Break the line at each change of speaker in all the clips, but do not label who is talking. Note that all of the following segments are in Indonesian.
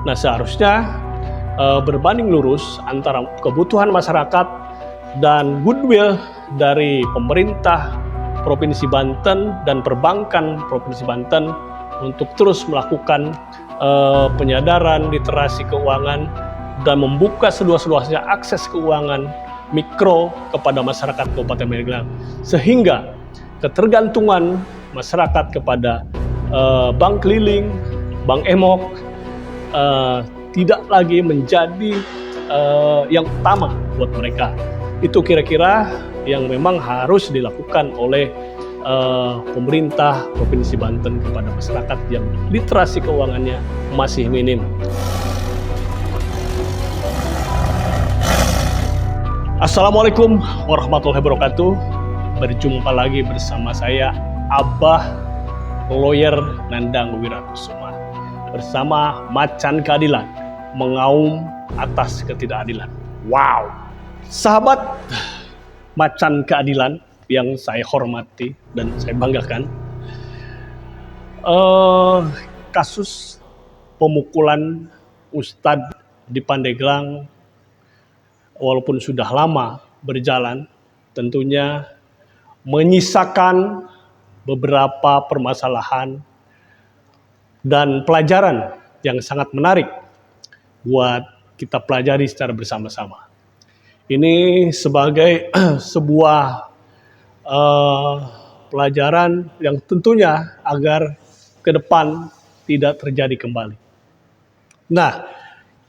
Nah, seharusnya berbanding lurus antara kebutuhan masyarakat dan goodwill dari pemerintah Provinsi Banten dan perbankan Provinsi Banten untuk terus melakukan penyadaran literasi keuangan dan membuka seluas-luasnya akses keuangan mikro kepada masyarakat Kabupaten Pandeglang, sehingga ketergantungan masyarakat kepada bank keliling, bank emok tidak lagi menjadi yang utama buat mereka. Itu kira-kira yang memang harus dilakukan oleh pemerintah Provinsi Banten kepada masyarakat yang literasi keuangannya masih minim. Assalamualaikum warahmatullahi wabarakatuh. Berjumpa lagi bersama saya Abah Lawyer Nandang Wirakusuma bersama Macan Keadilan, mengaum atas ketidakadilan. Wow, sahabat Macan Keadilan yang saya hormati dan saya banggakan, kasus pemukulan Ustadz di Pandeglang walaupun sudah lama berjalan, tentunya menyisakan beberapa permasalahan dan pelajaran yang sangat menarik buat kita pelajari secara bersama-sama. Ini sebagai sebuah pelajaran yang tentunya agar ke depan tidak terjadi kembali. Nah,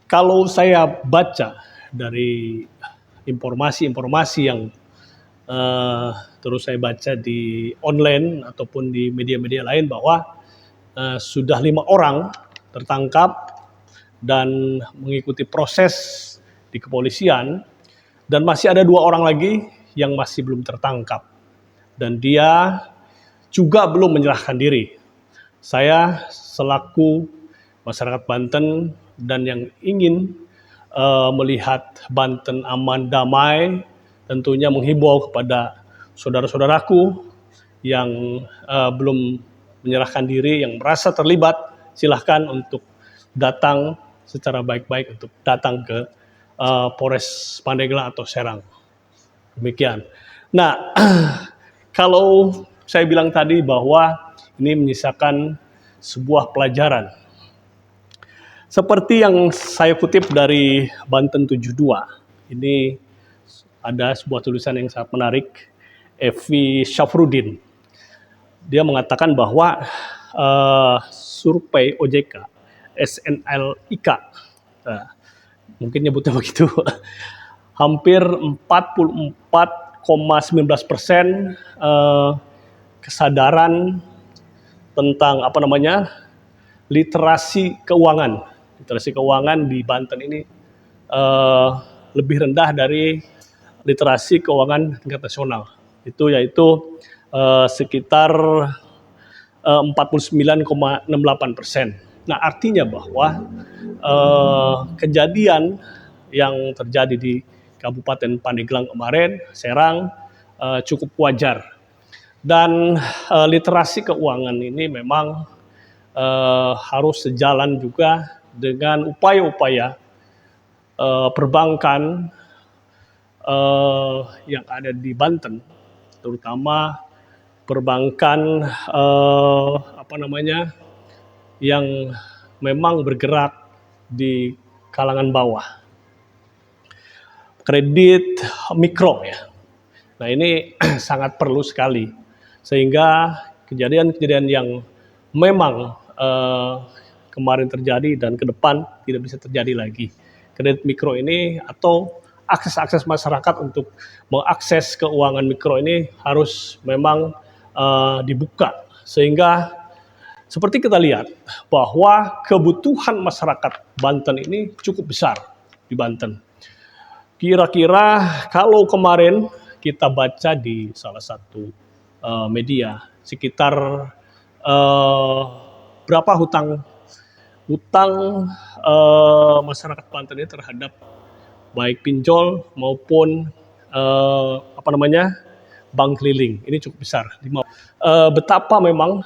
kalau saya baca dari informasi-informasi yang terus saya baca di online ataupun di media-media lain bahwa sudah 5 orang tertangkap dan mengikuti proses di kepolisian, dan masih ada 2 orang lagi yang masih belum tertangkap dan dia juga belum menyerahkan diri. Saya selaku masyarakat Banten dan yang ingin melihat Banten aman damai, tentunya menghimbau kepada saudara-saudaraku yang belum menyerahkan diri, yang merasa terlibat, silahkan untuk datang secara baik-baik untuk datang ke Polres Pandeglang atau Serang. Demikian. Nah, kalau saya bilang tadi bahwa ini menyisakan sebuah pelajaran. Seperti yang saya kutip dari Banten 72, ini ada sebuah tulisan yang sangat menarik, Evi Syafruddin. Dia mengatakan bahwa survei OJK, SNLIK, mungkin nyebutnya begitu, hampir 44,19% kesadaran tentang literasi keuangan. Literasi keuangan di Banten ini lebih rendah dari literasi keuangan tingkat nasional. Itu yaitu sekitar 49,68%. Nah, artinya bahwa kejadian yang terjadi di Kabupaten Pandeglang kemarin, Serang, cukup wajar. Dan literasi keuangan ini memang harus sejalan juga dengan upaya-upaya perbankan yang ada di Banten, terutama perbankan yang memang bergerak di kalangan bawah, kredit mikro ya. Nah, ini sangat perlu sekali, sehingga kejadian-kejadian yang memang kemarin terjadi dan ke depan tidak bisa terjadi lagi. Kredit mikro ini atau akses masyarakat untuk mengakses keuangan mikro ini harus memang dibuka, sehingga seperti kita lihat bahwa kebutuhan masyarakat Banten ini cukup besar di Banten. Kira-kira kalau kemarin kita baca di salah satu media, sekitar berapa hutang masyarakat Banten ini terhadap baik pinjol maupun bank keliling, ini cukup besar. Betapa memang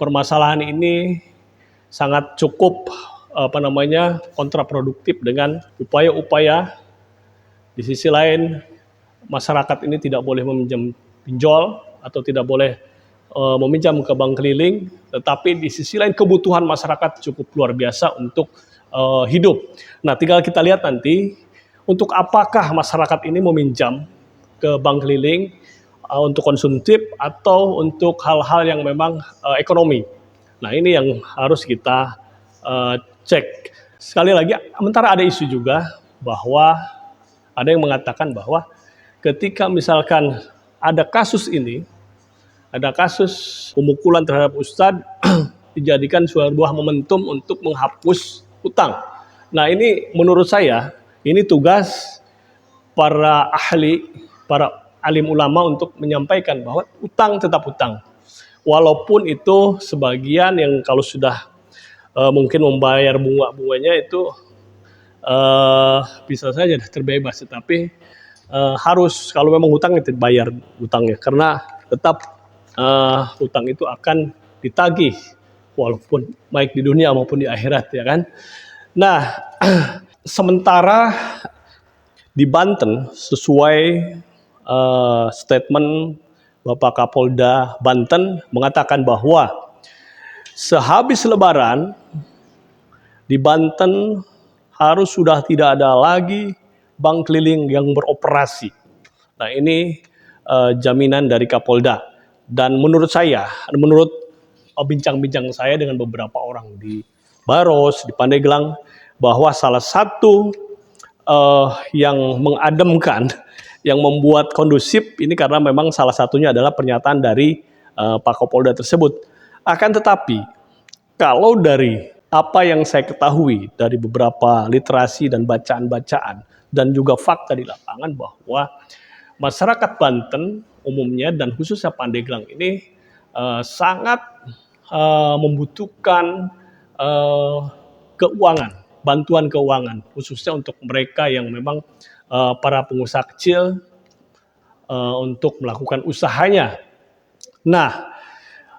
permasalahan ini sangat cukup kontraproduktif dengan upaya-upaya di sisi lain masyarakat ini tidak boleh meminjam pinjol atau tidak boleh meminjam ke bank keliling, tetapi di sisi lain kebutuhan masyarakat cukup luar biasa untuk hidup. Nah, tinggal kita lihat nanti untuk apakah masyarakat ini meminjam ke bank keliling untuk konsumtif atau untuk hal-hal yang memang ekonomi. Nah, ini yang harus kita cek. Sekali lagi, sementara ada isu juga bahwa ada yang mengatakan bahwa ketika misalkan ada kasus ini, ada kasus pemukulan terhadap ustadz, dijadikan sebuah momentum untuk menghapus utang. Nah, ini menurut saya, ini tugas para ahli, para alim ulama untuk menyampaikan bahwa utang tetap utang. Walaupun itu sebagian yang kalau sudah mungkin membayar bunga-bunganya itu bisa saja terbebas, tetapi harus kalau memang hutang itu bayar hutangnya, karena tetap hutang itu akan ditagih walaupun baik di dunia maupun di akhirat, ya kan. Nah, sementara di Banten sesuai statement Bapak Kapolda Banten mengatakan bahwa sehabis Lebaran di Banten harus sudah tidak ada lagi bank keliling yang beroperasi. Nah, ini jaminan dari Kapolda. Dan menurut saya, menurut bincang-bincang saya dengan beberapa orang di Baros, di Pandeglang, bahwa salah satu yang mengademkan, yang membuat kondusif ini karena memang salah satunya adalah pernyataan dari Pak Kapolda tersebut. Akan tetapi, kalau dari apa yang saya ketahui dari beberapa literasi dan bacaan-bacaan dan juga fakta di lapangan bahwa masyarakat Banten umumnya dan khususnya Pandeglang ini sangat membutuhkan keuangan, bantuan keuangan, khususnya untuk mereka yang memang para pengusaha kecil untuk melakukan usahanya. Nah,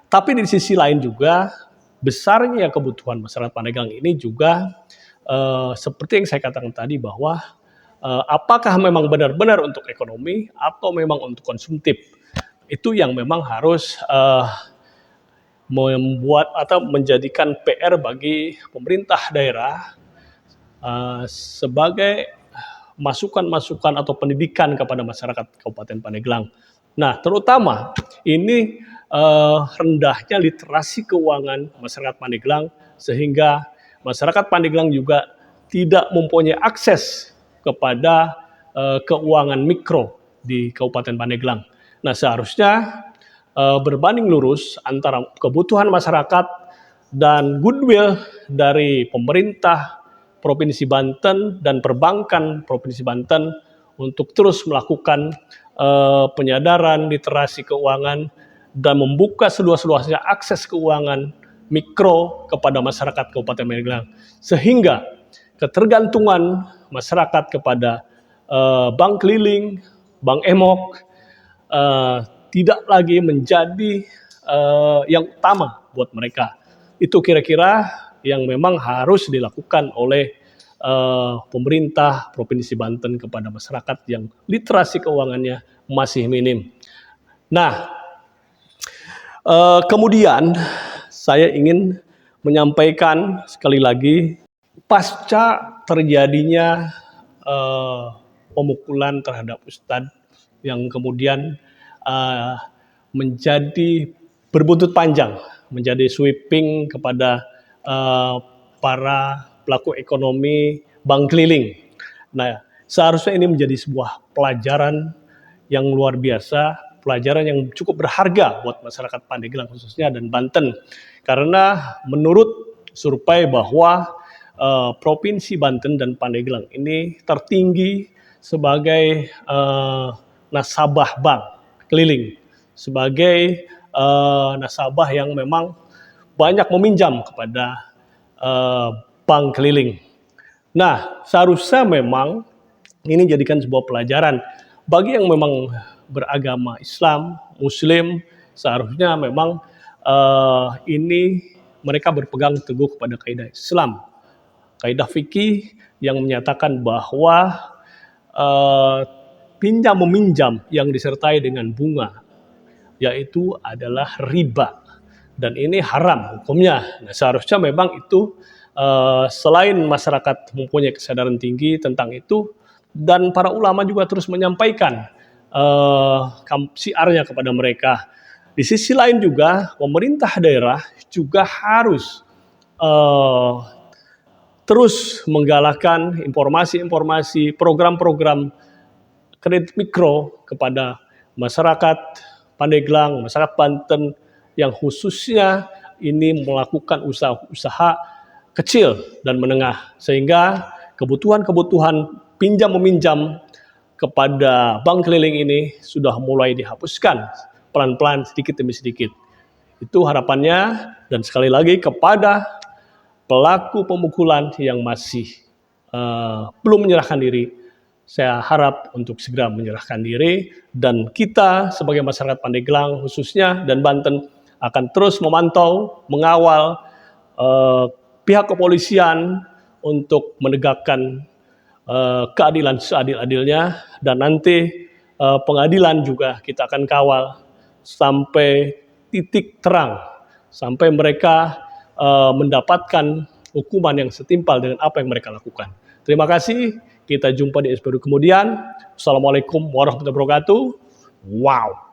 tapi di sisi lain juga besarnya kebutuhan masyarakat Pandeglang ini juga seperti yang saya katakan tadi bahwa apakah memang benar-benar untuk ekonomi atau memang untuk konsumtif, itu yang memang harus membuat atau menjadikan PR bagi pemerintah daerah sebagai masukan-masukan atau pendidikan kepada masyarakat Kabupaten Pandeglang. Nah, terutama ini rendahnya literasi keuangan masyarakat Pandeglang, sehingga masyarakat Pandeglang juga tidak mempunyai akses kepada keuangan mikro di Kabupaten Pandeglang. Nah, seharusnya berbanding lurus antara kebutuhan masyarakat dan goodwill dari pemerintah Provinsi Banten dan perbankan Provinsi Banten untuk terus melakukan penyadaran literasi keuangan dan membuka seluas-luasnya akses keuangan mikro kepada masyarakat Kabupaten Pandeglang, sehingga ketergantungan masyarakat kepada bank keliling, bank emok tidak lagi menjadi yang utama buat mereka. Itu kira-kira yang memang harus dilakukan oleh pemerintah Provinsi Banten kepada masyarakat yang literasi keuangannya masih minim. Nah, kemudian saya ingin menyampaikan sekali lagi, pasca terjadinya pemukulan terhadap Ustadz yang kemudian menjadi berbuntut panjang, menjadi sweeping kepada para pelaku ekonomi bank keliling. Nah, seharusnya ini menjadi sebuah pelajaran yang luar biasa, pelajaran yang cukup berharga buat masyarakat Pandeglang khususnya dan Banten. Karena menurut survei bahwa Provinsi Banten dan Pandeglang ini tertinggi sebagai nasabah bank keliling, sebagai nasabah yang memang banyak meminjam kepada bank keliling. Nah, seharusnya memang ini jadikan sebuah pelajaran bagi yang memang beragama Islam, Muslim, seharusnya memang ini mereka berpegang teguh kepada kaidah Islam kaidah fikih yang menyatakan bahwa pinjam meminjam yang disertai dengan bunga, yaitu adalah riba, dan ini haram hukumnya. Nah, seharusnya memang itu selain masyarakat mempunyai kesadaran tinggi tentang itu, dan para ulama juga terus menyampaikan syiarnya kepada mereka. Di sisi lain juga pemerintah daerah juga harus terus menggalakkan informasi-informasi, program-program kredit mikro kepada masyarakat Pandeglang, masyarakat Banten yang khususnya ini melakukan usaha-usaha kecil dan menengah, sehingga kebutuhan-kebutuhan pinjam meminjam kepada bank keliling ini sudah mulai dihapuskan pelan-pelan, sedikit demi sedikit. Itu harapannya, dan sekali lagi kepada pelaku pemukulan yang masih belum menyerahkan diri, saya harap untuk segera menyerahkan diri, dan kita sebagai masyarakat Pandeglang khususnya dan Banten akan terus memantau, mengawal pihak kepolisian untuk menegakkan keadilan seadil-adilnya, dan nanti pengadilan juga kita akan kawal sampai titik terang, sampai mereka mendapatkan hukuman yang setimpal dengan apa yang mereka lakukan. Terima kasih, kita jumpa di episode kemudian. Assalamualaikum warahmatullahi wabarakatuh. Wow.